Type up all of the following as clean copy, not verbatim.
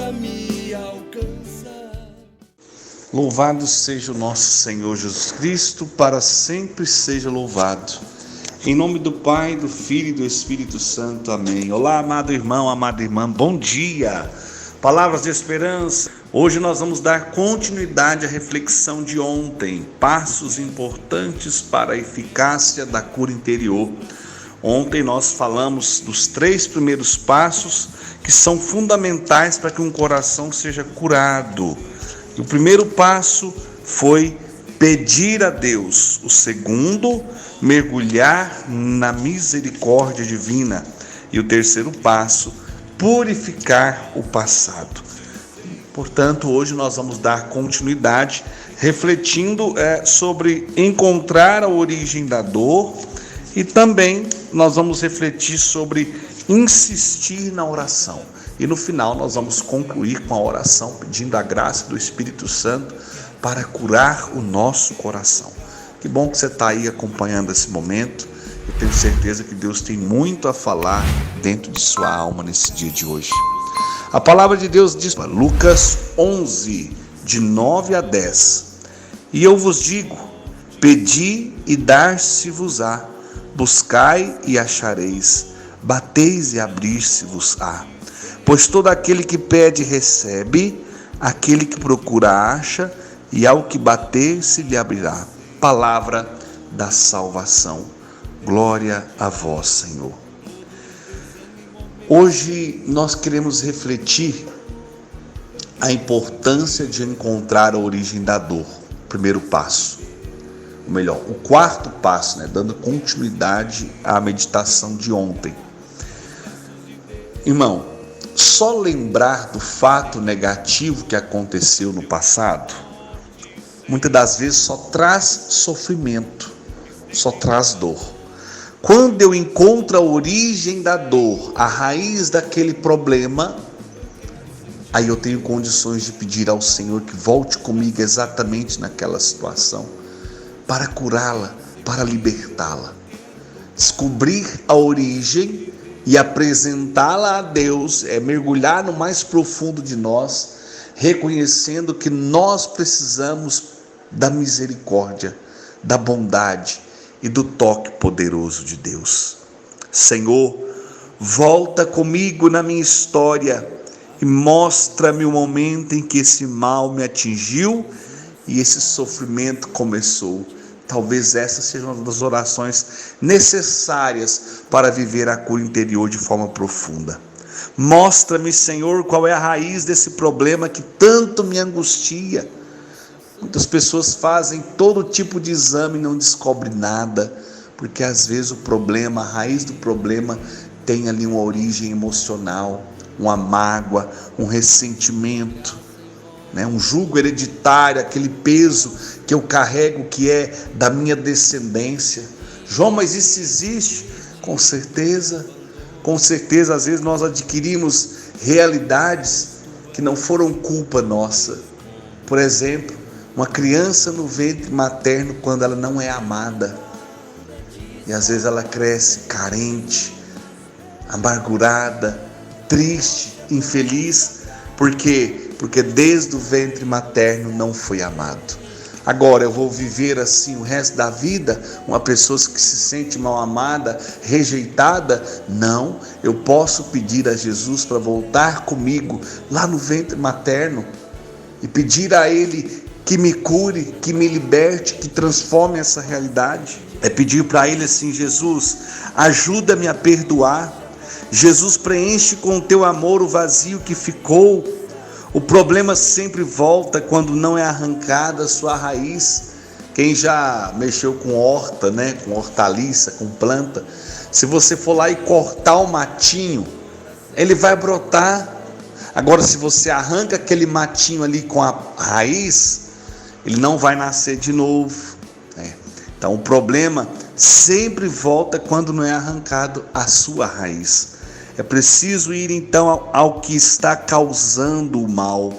pra me alcançar. Louvado seja o nosso Senhor Jesus Cristo, para sempre seja louvado. Em nome do Pai, do Filho e do Espírito Santo. Amém. Olá, amado irmão, amada irmã, bom dia. Palavras de esperança. Hoje nós vamos dar continuidade à reflexão de ontem. Passos importantes para a eficácia da cura interior. Ontem nós falamos dos 3 primeiros passos que são fundamentais para que um coração seja curado. E o primeiro passo foi pedir a Deus. O segundo, mergulhar na misericórdia divina. E o terceiro passo, purificar o passado. Portanto, hoje nós vamos dar continuidade, refletindo sobre encontrar a origem da dor, e também nós vamos refletir sobre insistir na oração. E no final nós vamos concluir com a oração, pedindo a graça do Espírito Santo para curar o nosso coração. Que bom que você está aí acompanhando esse momento. Eu tenho certeza que Deus tem muito a falar dentro de sua alma nesse dia de hoje. A palavra de Deus diz, Lucas 11, de 9 a 10. E eu vos digo, pedi e dar-se-vos-á, buscai e achareis, bateis e abrir-se-vos-á. Pois todo aquele que pede recebe, aquele que procura acha, e ao que bater se lhe abrirá. Palavra da salvação. Glória a vós, Senhor. Hoje nós queremos refletir a importância de encontrar a origem da dor. Primeiro passo. Ou melhor, o quarto passo, dando continuidade à meditação de ontem. Irmão, só lembrar do fato negativo que aconteceu no passado, muitas das vezes só traz sofrimento, só traz dor. Quando eu encontro a origem da dor, a raiz daquele problema, aí eu tenho condições de pedir ao Senhor que volte comigo exatamente naquela situação, para curá-la, para libertá-la. Descobrir a origem e apresentá-la a Deus é mergulhar no mais profundo de nós, reconhecendo que nós precisamos da misericórdia, da bondade e do toque poderoso de Deus. Senhor, volta comigo na minha história e mostra-me o momento em que esse mal me atingiu e esse sofrimento começou. Talvez essa seja uma das orações necessárias para viver a cura interior de forma profunda. Mostra-me, Senhor, qual é a raiz desse problema que tanto me angustia. Muitas pessoas fazem todo tipo de exame e não descobrem nada, porque às vezes o problema, a raiz do problema tem ali uma origem emocional, uma mágoa, um ressentimento, um jugo hereditário, aquele peso que eu carrego que é da minha descendência. João, mas isso existe? Com certeza, às vezes nós adquirimos realidades que não foram culpa nossa. Por exemplo, uma criança no ventre materno, quando ela não é amada, e às vezes ela cresce carente, amargurada, triste, infeliz, porque desde o ventre materno não foi amado. Agora eu vou viver assim o resto da vida, uma pessoa que se sente mal amada, rejeitada? Não, eu posso pedir a Jesus para voltar comigo lá no ventre materno e pedir a Ele que me cure, que me liberte, que transforme essa realidade. É pedir para Ele assim: Jesus, ajuda-me a perdoar. Jesus, preenche com o teu amor o vazio que ficou. O problema sempre volta quando não é arrancada a sua raiz. Quem já mexeu com horta, com hortaliça, com planta, se você for lá e cortar o matinho, ele vai brotar. Agora, se você arranca aquele matinho ali com a raiz, ele não vai nascer de novo. Então o problema sempre volta quando não é arrancado a sua raiz. É preciso ir então ao que está causando o mal,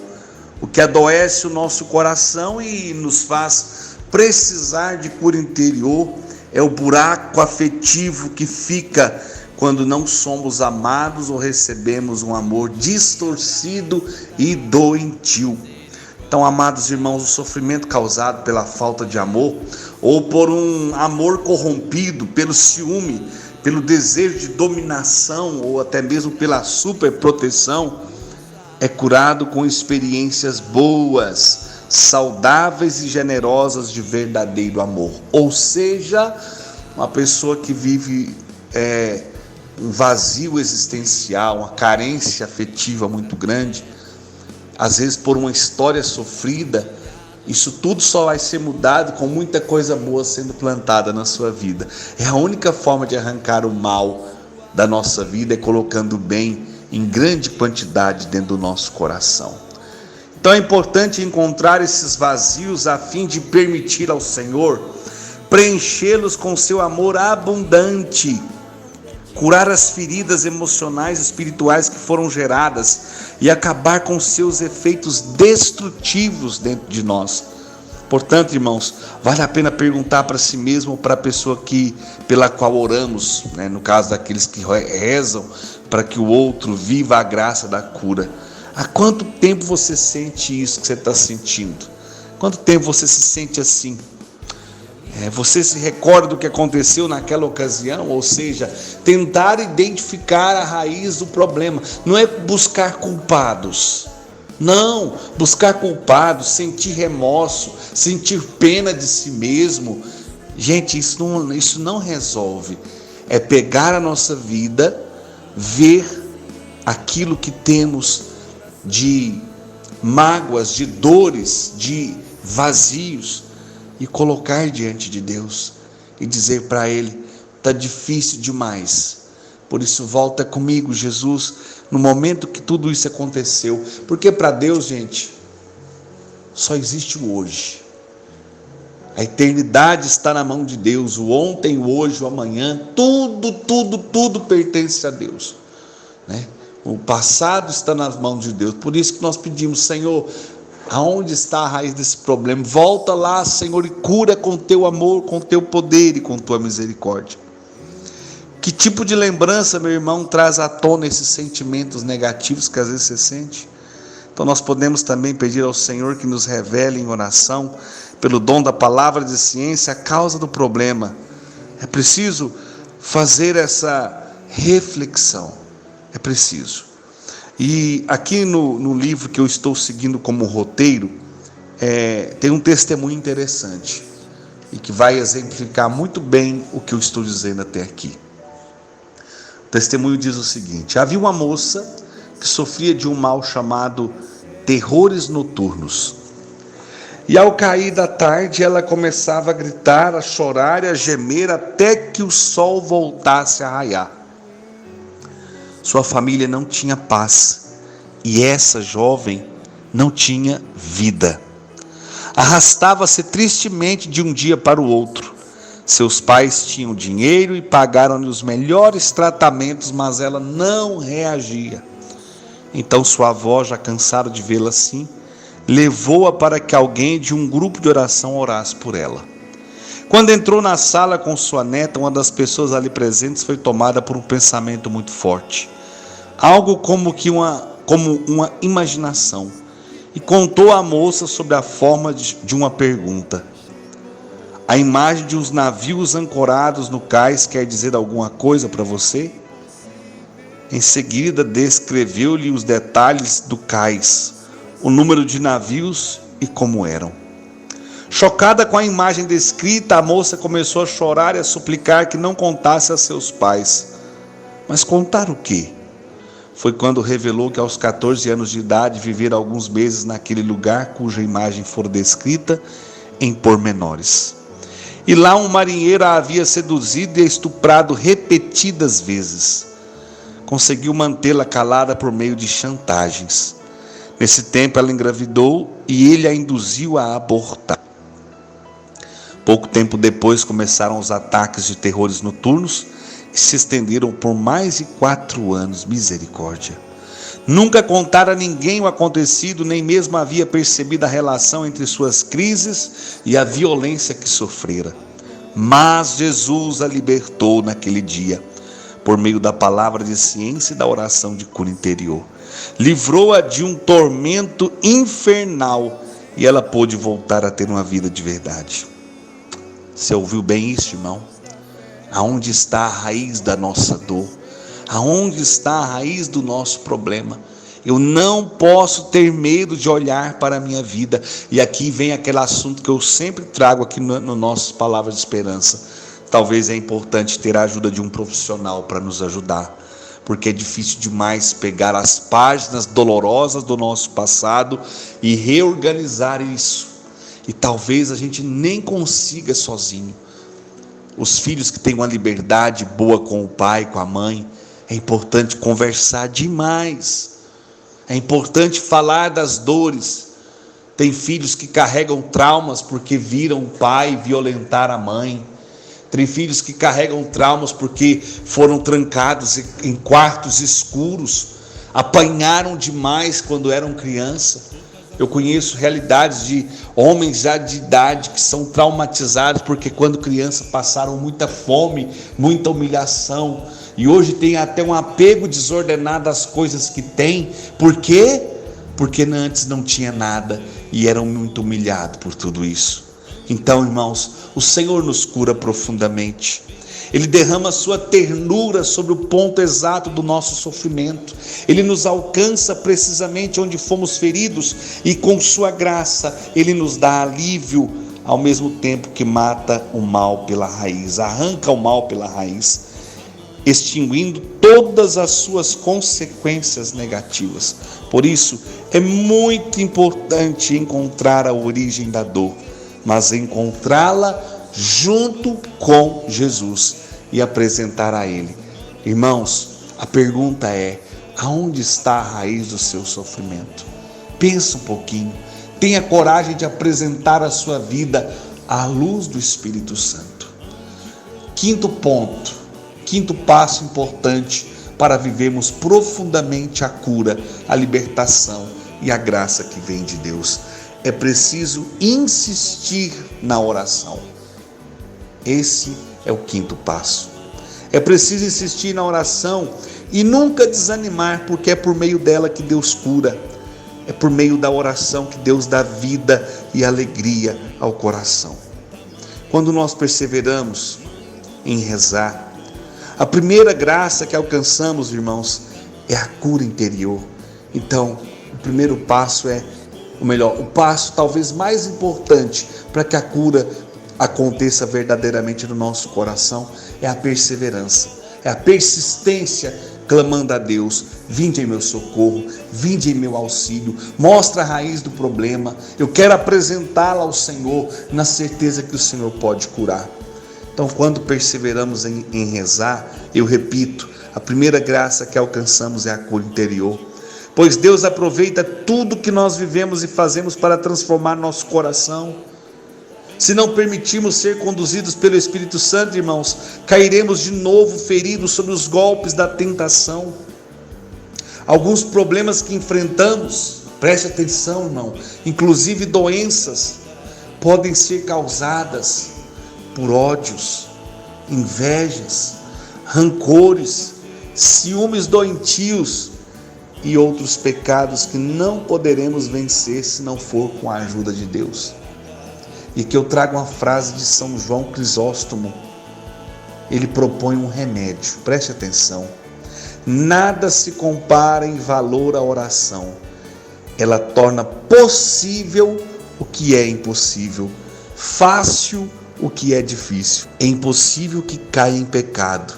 o que adoece o nosso coração e nos faz precisar de cura interior. É o buraco afetivo que fica quando não somos amados ou recebemos um amor distorcido e doentio. Então, amados irmãos, o sofrimento causado pela falta de amor ou por um amor corrompido, pelo ciúme, pelo desejo de dominação ou até mesmo pela superproteção, é curado com experiências boas, saudáveis e generosas de verdadeiro amor. Ou seja, uma pessoa que vive um vazio existencial, uma carência afetiva muito grande, às vezes por uma história sofrida, isso tudo só vai ser mudado com muita coisa boa sendo plantada na sua vida. É a única forma de arrancar o mal da nossa vida, é colocando o bem em grande quantidade dentro do nosso coração. Então é importante encontrar esses vazios a fim de permitir ao Senhor preenchê-los com seu amor abundante, curar as feridas emocionais e espirituais que foram geradas e acabar com seus efeitos destrutivos dentro de nós. Portanto, irmãos, vale a pena perguntar para si mesmo ou para a pessoa pela qual oramos, no caso daqueles que rezam para que o outro viva a graça da cura. Há quanto tempo você sente isso que você está sentindo? Quanto tempo você se sente assim? Você se recorda do que aconteceu naquela ocasião? Ou seja, tentar identificar a raiz do problema. Não é buscar culpados. Não, buscar culpados, sentir remorso, sentir pena de si mesmo. Gente, isso não resolve. É pegar a nossa vida, ver aquilo que temos de mágoas, de dores, de vazios e colocar diante de Deus e dizer para Ele: está difícil demais, por isso volta comigo, Jesus, no momento que tudo isso aconteceu. Porque para Deus, gente, só existe o hoje. A eternidade está na mão de Deus. O ontem, o hoje, o amanhã, tudo pertence a Deus, O passado está nas mãos de Deus. Por isso que nós pedimos: Senhor, aonde está a raiz desse problema? Volta lá, Senhor, e cura com teu amor, com teu poder e com tua misericórdia. Que tipo de lembrança, meu irmão, traz à tona esses sentimentos negativos que às vezes você sente? Então nós podemos também pedir ao Senhor que nos revele em oração, pelo dom da palavra de ciência, a causa do problema. É preciso fazer essa reflexão. É preciso. E aqui no livro que eu estou seguindo como roteiro, tem um testemunho interessante e que vai exemplificar muito bem o que eu estou dizendo até aqui. O testemunho diz o seguinte: havia uma moça que sofria de um mal chamado terrores noturnos. E ao cair da tarde, ela começava a gritar, a chorar e a gemer até que o sol voltasse a raiar. Sua família não tinha paz e essa jovem não tinha vida. Arrastava-se tristemente de um dia para o outro. Seus pais tinham dinheiro e pagaram-lhe os melhores tratamentos, mas ela não reagia. Então sua avó, já cansada de vê-la assim, levou-a para que alguém de um grupo de oração orasse por ela. Quando entrou na sala com sua neta, uma das pessoas ali presentes foi tomada por um pensamento muito forte, algo como uma imaginação, e contou à moça sobre a forma de uma pergunta. A imagem de uns navios ancorados no cais quer dizer alguma coisa para você? Em seguida, descreveu-lhe os detalhes do cais, o número de navios e como eram. Chocada com a imagem descrita, a moça começou a chorar e a suplicar que não contasse a seus pais. Mas contar o quê? Foi quando revelou que aos 14 anos de idade vivera alguns meses naquele lugar cuja imagem fora descrita em pormenores. E lá um marinheiro a havia seduzido e estuprado repetidas vezes. Conseguiu mantê-la calada por meio de chantagens. Nesse tempo ela engravidou e ele a induziu a abortar. Pouco tempo depois começaram os ataques de terrores noturnos e se estenderam por mais de 4 anos. Misericórdia. Nunca contara a ninguém o acontecido, nem mesmo havia percebido a relação entre suas crises e a violência que sofrera. Mas Jesus a libertou naquele dia, por meio da palavra de ciência e da oração de cura interior. Livrou-a de um tormento infernal e ela pôde voltar a ter uma vida de verdade. Você ouviu bem isso, irmão? Aonde está a raiz da nossa dor? Aonde está a raiz do nosso problema? Eu não posso ter medo de olhar para a minha vida. E aqui vem aquele assunto que eu sempre trago aqui no nosso Palavra de Esperança. Talvez é importante ter a ajuda de um profissional para nos ajudar, porque é difícil demais pegar as páginas dolorosas do nosso passado e reorganizar isso. E talvez a gente nem consiga sozinho. Os filhos que têm uma liberdade boa com o pai, com a mãe, é importante conversar demais. É importante falar das dores. Tem filhos que carregam traumas porque viram o pai violentar a mãe. Tem filhos que carregam traumas porque foram trancados em quartos escuros, apanharam demais quando eram criança. Eu conheço realidades de homens já de idade que são traumatizados porque quando criança passaram muita fome, muita humilhação. E hoje tem até um apego desordenado às coisas que tem. Por quê? Porque antes não tinha nada e eram muito humilhados por tudo isso. Então, irmãos, o Senhor nos cura profundamente. Ele derrama a sua ternura sobre o ponto exato do nosso sofrimento. Ele nos alcança precisamente onde fomos feridos e com sua graça Ele nos dá alívio, ao mesmo tempo que mata o mal pela raiz, arranca o mal pela raiz, extinguindo todas as suas consequências negativas. Por isso, é muito importante encontrar a origem da dor, mas encontrá-la junto com Jesus e apresentar a Ele. Irmãos, a pergunta é: aonde está a raiz do seu sofrimento? Pensa um pouquinho, tenha coragem de apresentar a sua vida à luz do Espírito Santo. Quinto passo importante para vivermos profundamente a cura, a libertação e a graça que vem de Deus. É preciso insistir na oração. Esse é o quinto passo. É preciso insistir na oração e nunca desanimar, porque é por meio dela que Deus cura. É por meio da oração que Deus dá vida e alegria ao coração. Quando nós perseveramos em rezar, a primeira graça que alcançamos, irmãos, é a cura interior. Então, o primeiro passo o passo talvez mais importante para que a cura aconteça verdadeiramente no nosso coração é a perseverança, é a persistência, clamando a Deus: vinde em meu socorro, vinde em meu auxílio, mostra a raiz do problema, eu quero apresentá-la ao Senhor, na certeza que o Senhor pode curar. Então, quando perseveramos em rezar, eu repito, a primeira graça que alcançamos é a cura interior, pois Deus aproveita tudo que nós vivemos e fazemos para transformar nosso coração. Se não permitirmos ser conduzidos pelo Espírito Santo, irmãos, cairemos de novo feridos sob os golpes da tentação. Alguns problemas que enfrentamos, preste atenção, irmão, inclusive doenças, podem ser causadas por ódios, invejas, rancores, ciúmes doentios e outros pecados que não poderemos vencer se não for com a ajuda de Deus. E que eu trago uma frase de São João Crisóstomo. Ele propõe um remédio, preste atenção: nada se compara em valor à oração. Ela torna possível o que é impossível, fácil o que é difícil. É impossível que caia em pecado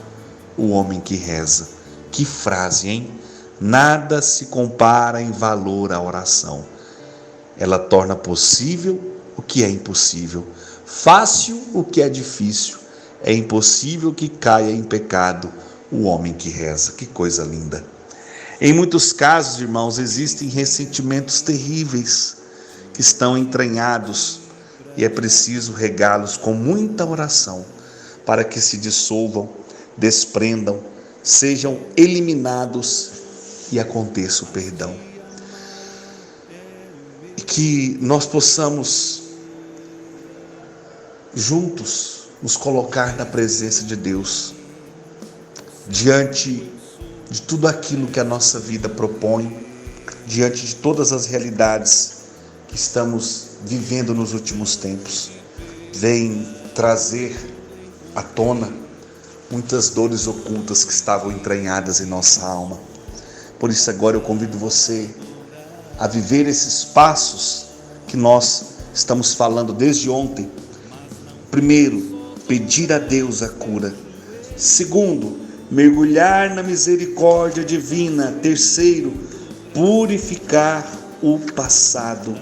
o homem que reza. Que frase, hein? Nada se compara em valor à oração. Ela torna possível o que é impossível, fácil o que é difícil. É impossível que caia em pecado o homem que reza. Que coisa linda! Em muitos casos, irmãos, existem ressentimentos terríveis que estão entranhados e é preciso regá-los com muita oração para que se dissolvam, desprendam, sejam eliminados e aconteça o perdão. E que nós possamos juntos nos colocar na presença de Deus. diante de tudo aquilo que a nossa vida propõe, diante de todas as realidades que estamos vivendo nos últimos tempos, vem trazer à tona muitas dores ocultas que estavam entranhadas em nossa alma. Por isso agora eu convido você a viver esses passos que nós estamos falando desde ontem. Primeiro, pedir a Deus a cura. Segundo, mergulhar na misericórdia divina. Terceiro, purificar o passado.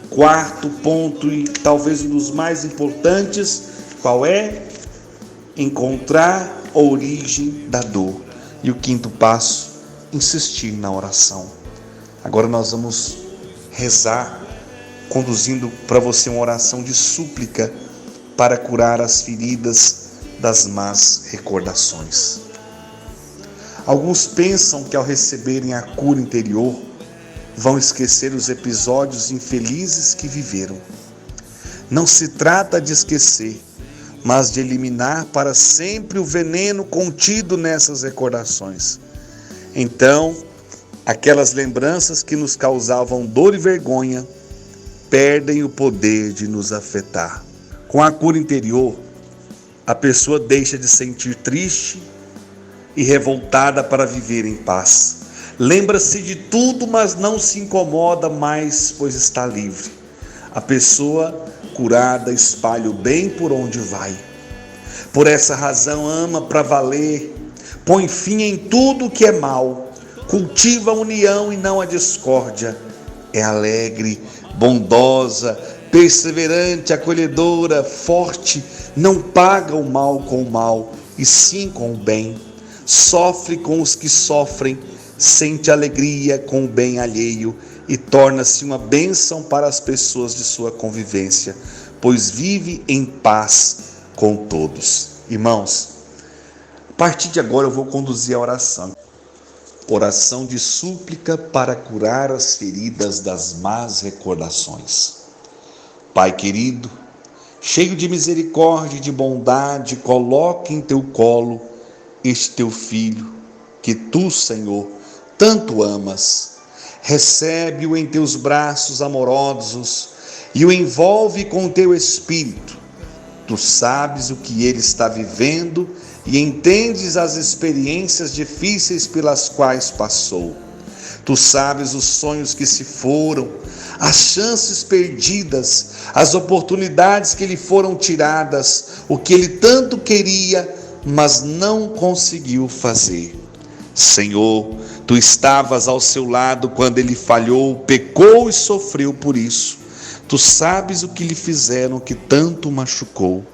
Quarto ponto, e talvez um dos mais importantes, qual é? Encontrar a origem da dor. E o quinto passo, insistir na oração. Agora nós vamos rezar, conduzindo para você uma oração de súplica para curar as feridas das más recordações. Alguns pensam que ao receberem a cura interior, vão esquecer os episódios infelizes que viveram. Não se trata de esquecer, mas de eliminar para sempre o veneno contido nessas recordações. Então, aquelas lembranças que nos causavam dor e vergonha perdem o poder de nos afetar. Com a cura interior, a pessoa deixa de sentir triste e revoltada para viver em paz. Lembra-se de tudo, mas não se incomoda mais, pois está livre. A pessoa curada espalha o bem por onde vai. Por essa razão ama para valer, põe fim em tudo que é mal, cultiva a união e não a discórdia. É alegre, bondosa, perseverante, acolhedora, forte, não paga o mal com o mal, e sim com o bem. Sofre com os que sofrem, sente alegria com o bem alheio e torna-se uma bênção para as pessoas de sua convivência, pois vive em paz com todos. Irmãos, a partir de agora eu vou conduzir a oração. Oração de súplica para curar as feridas das más recordações. Pai querido, cheio de misericórdia e de bondade, coloque em teu colo este teu filho, que tu, Senhor, tanto amas. Recebe-o em teus braços amorosos e o envolve com teu espírito. Tu sabes o que ele está vivendo e entendes as experiências difíceis pelas quais passou. Tu sabes os sonhos que se foram, as chances perdidas, as oportunidades que lhe foram tiradas, o que ele tanto queria, mas não conseguiu fazer. Senhor, tu estavas ao seu lado quando ele falhou, pecou e sofreu por isso. Tu sabes o que lhe fizeram que tanto machucou.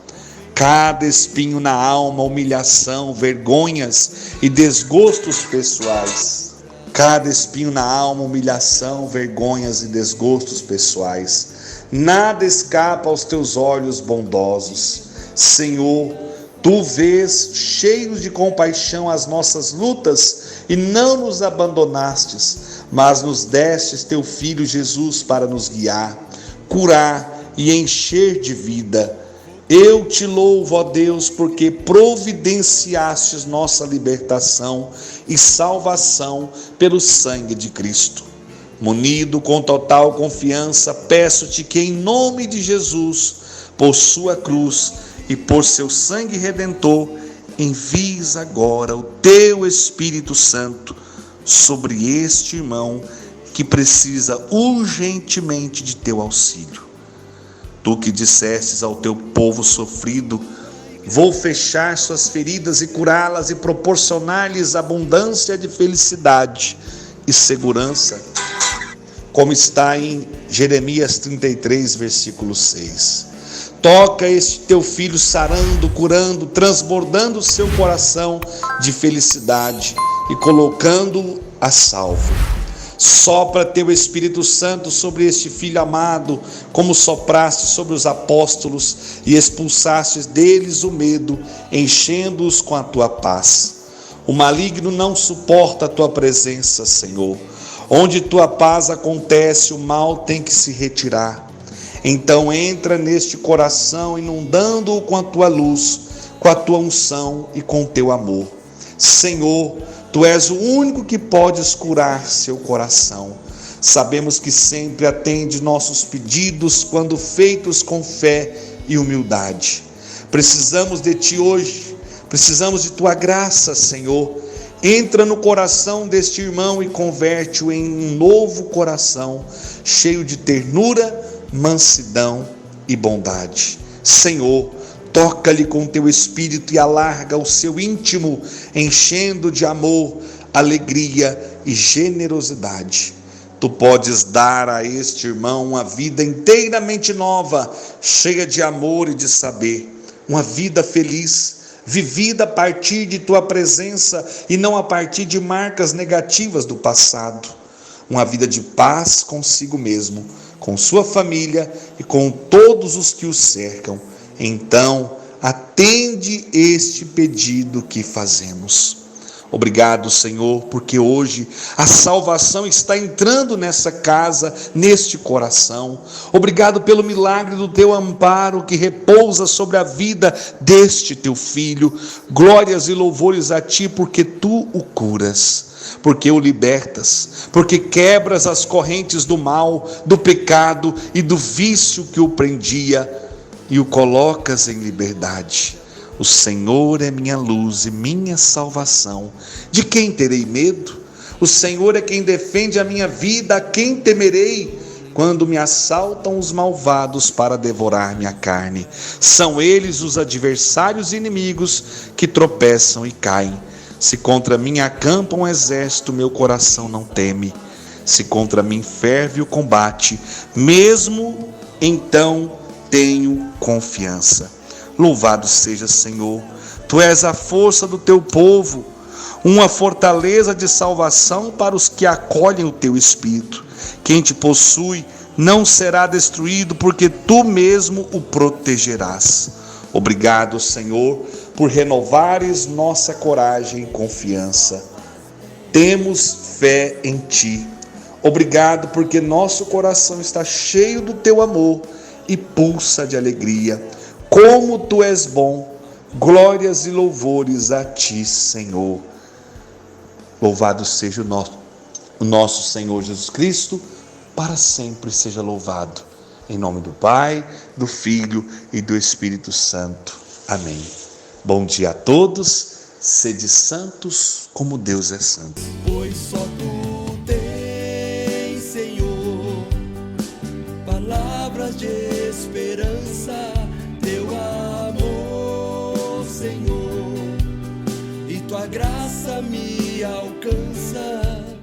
Cada espinho na alma, humilhação, vergonhas e desgostos pessoais. Cada espinho na alma, humilhação, vergonhas e desgostos pessoais. Nada escapa aos teus olhos bondosos. Senhor, tu vês, cheios de compaixão, as nossas lutas e não nos abandonastes, mas nos destes teu Filho Jesus para nos guiar, curar e encher de vida. Eu te louvo, ó Deus, porque providenciastes nossa libertação e salvação pelo sangue de Cristo. Munido com total confiança, peço-te que em nome de Jesus, por sua cruz e por seu sangue redentor, envies agora o teu Espírito Santo sobre este irmão que precisa urgentemente de teu auxílio. Tu que dissestes ao teu povo sofrido, vou fechar suas feridas e curá-las e proporcionar-lhes abundância de felicidade e segurança, como está em Jeremias 33, versículo 6. Toca este teu filho sarando, curando, transbordando o seu coração de felicidade e colocando-o a salvo. Sopra teu Espírito Santo sobre este filho amado, como sopraste sobre os apóstolos e expulsastes deles o medo, enchendo-os com a tua paz. O maligno não suporta a tua presença, Senhor. Onde tua paz acontece, o mal tem que se retirar. Então entra neste coração, inundando-o com a tua luz, com a tua unção e com o teu amor. Senhor, Tu és o único que podes curar seu coração. Sabemos que sempre atende nossos pedidos quando feitos com fé e humildade. Precisamos de Ti hoje, precisamos de Tua graça, Senhor. Entra no coração deste irmão e converte-o em um novo coração, cheio de ternura, mansidão e bondade. Senhor, toca-lhe com Teu Espírito e alarga o seu íntimo, enchendo de amor, alegria e generosidade. Tu podes dar a este irmão uma vida inteiramente nova, cheia de amor e de saber, uma vida feliz, vivida a partir de Tua presença e não a partir de marcas negativas do passado. Uma vida de paz consigo mesmo, com sua família e com todos os que o cercam. Então, atende este pedido que fazemos. Obrigado, Senhor, porque hoje a salvação está entrando nessa casa, neste coração. Obrigado pelo milagre do Teu amparo que repousa sobre a vida deste Teu filho. Glórias e louvores a Ti, porque Tu o curas, porque o libertas, porque quebras as correntes do mal, do pecado e do vício que o prendia e o colocas em liberdade. O Senhor é minha luz e minha salvação. De quem terei medo? O Senhor é quem defende a minha vida. A quem temerei? Quando me assaltam os malvados para devorar minha carne. São eles os adversários e inimigos que tropeçam e caem. Se contra mim acampa um exército, meu coração não teme. Se contra mim ferve o combate, mesmo então tenho confiança. Louvado seja, Senhor, Tu és a força do Teu povo, uma fortaleza de salvação para os que acolhem o Teu Espírito. Quem Te possui não será destruído, porque Tu mesmo o protegerás. Obrigado, Senhor, por renovares nossa coragem e confiança. Temos fé em Ti. Obrigado, porque nosso coração está cheio do Teu amor e pulsa de alegria. Como Tu és bom, glórias e louvores a Ti, Senhor. Louvado seja o nosso Senhor Jesus Cristo, para sempre seja louvado. Em nome do Pai, do Filho e do Espírito Santo. Amém. Bom dia a todos, sede santos como Deus é santo. Pois só Tu tens, Senhor, palavras de esperança. Teu amor, Senhor, e Tua graça me alcança.